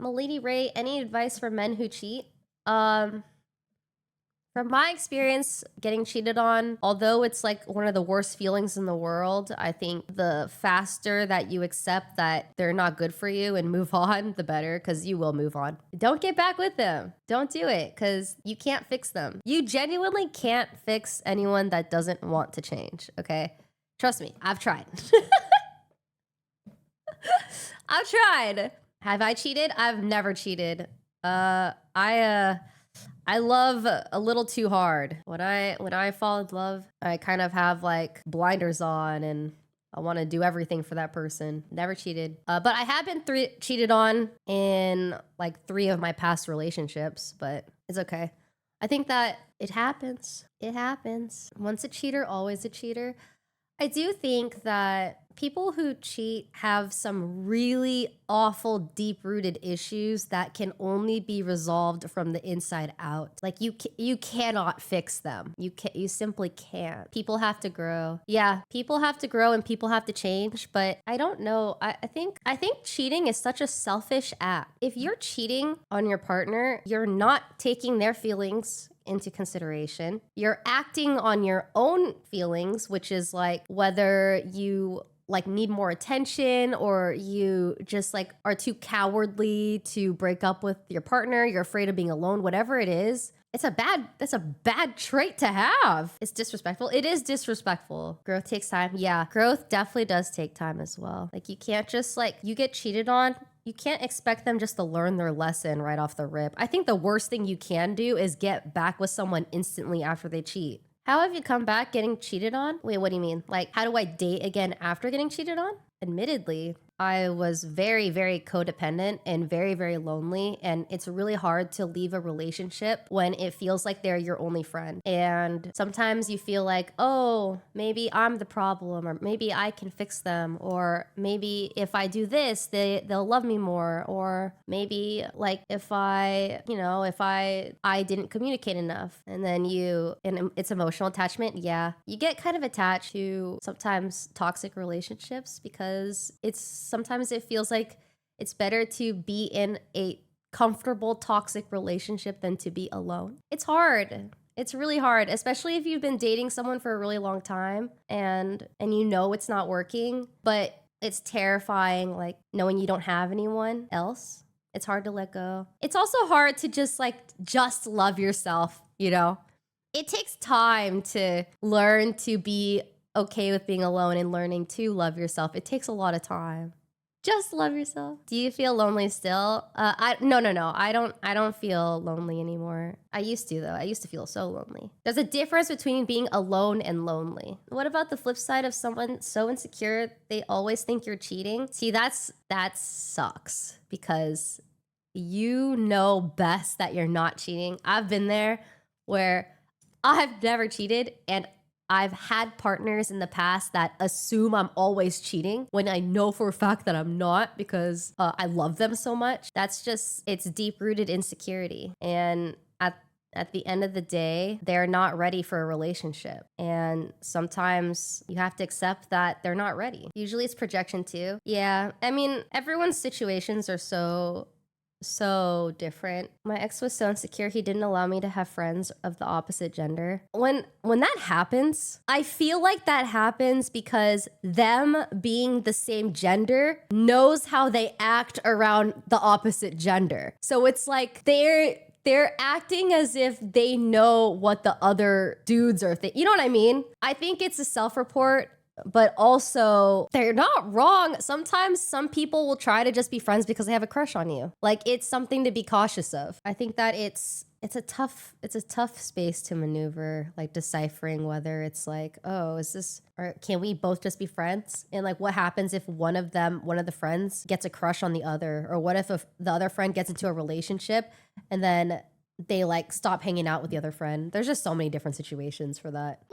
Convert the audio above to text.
Lady Ray, any advice for men who cheat? From my experience getting cheated on, although it's like one of the worst feelings in the world, I think the faster that you accept that they're not good for you and move on, the better, because you will move on. Don't get back with them. Don't do it, because you can't fix them. You genuinely can't fix anyone that doesn't want to change, okay? Trust me, I've tried. I've tried. Have I cheated? I've never cheated. I love a little too hard. When I fall in love, I kind of have like blinders on and I want to do everything for that person. Never cheated. But I have been cheated on in like 3 of my past relationships, but it's okay. I think that it happens. It happens. Once a cheater, always a cheater. I do think that people who cheat have some really awful, deep-rooted issues that can only be resolved from the inside out. Like you cannot fix them. You simply can't. People have to grow. Yeah, people have to grow and people have to change. But I don't know. I think cheating is such a selfish act. If you're cheating on your partner, you're not taking their feelings into consideration. You're acting on your own feelings, which is like whether you like need more attention or you just like are too cowardly to break up with your partner, you're afraid of being alone, whatever it is. That's a bad trait to have. It's disrespectful. It is disrespectful. Growth takes time. Yeah, growth definitely does take time as well. Like you can't just like, you get cheated on, you can't expect them just to learn their lesson right off the rip. I think the worst thing you can do is get back with someone instantly after they cheat. How have you come back getting cheated on? Wait, what do you mean? Like, how do I date again after getting cheated on? Admittedly, I was very, very codependent and very, very lonely. And it's really hard to leave a relationship when it feels like they're your only friend. And sometimes you feel like, oh, maybe I'm the problem, or maybe I can fix them, or maybe if I do this, they'll love me more, or maybe like if I didn't communicate enough. And then it's emotional attachment. Yeah, you get kind of attached to sometimes toxic relationships because sometimes it feels like it's better to be in a comfortable toxic relationship than to be alone. It's hard. It's really hard, especially if you've been dating someone for a really long time and you know it's not working, but it's terrifying, like knowing you don't have anyone else. It's hard to let go. It's also hard to just love yourself, you know? It takes time to learn to be okay with being alone and learning to love yourself. It takes a lot of time. Just love yourself. Do you feel lonely still? No. I don't feel lonely anymore. I used to though. I used to feel so lonely. There's a difference between being alone and lonely. What about the flip side of someone so insecure they always think you're cheating? See, that sucks because you know best that you're not cheating. I've been there where I've never cheated and I've had partners in the past that assume I'm always cheating when I know for a fact that I'm not because I love them so much. It's deep-rooted insecurity. And at the end of the day, they're not ready for a relationship. And sometimes you have to accept that they're not ready. Usually it's projection too. Yeah, I mean, everyone's situations are so different. My ex was so insecure he didn't allow me to have friends of the opposite gender. When that happens, I feel like that happens because them being the same gender knows how they act around the opposite gender. So it's like they're acting as if they know what the other dudes are thinking. You know what I mean? I think it's a self-report. But also, they're not wrong. Sometimes some people will try to just be friends because they have a crush on you. Like, it's something to be cautious of. I think that it's a tough space to maneuver, like deciphering whether it's like, oh, or can we both just be friends? And like, what happens if one of the friends gets a crush on the other? Or what if the other friend gets into a relationship and then they like stop hanging out with the other friend? There's just so many different situations for that.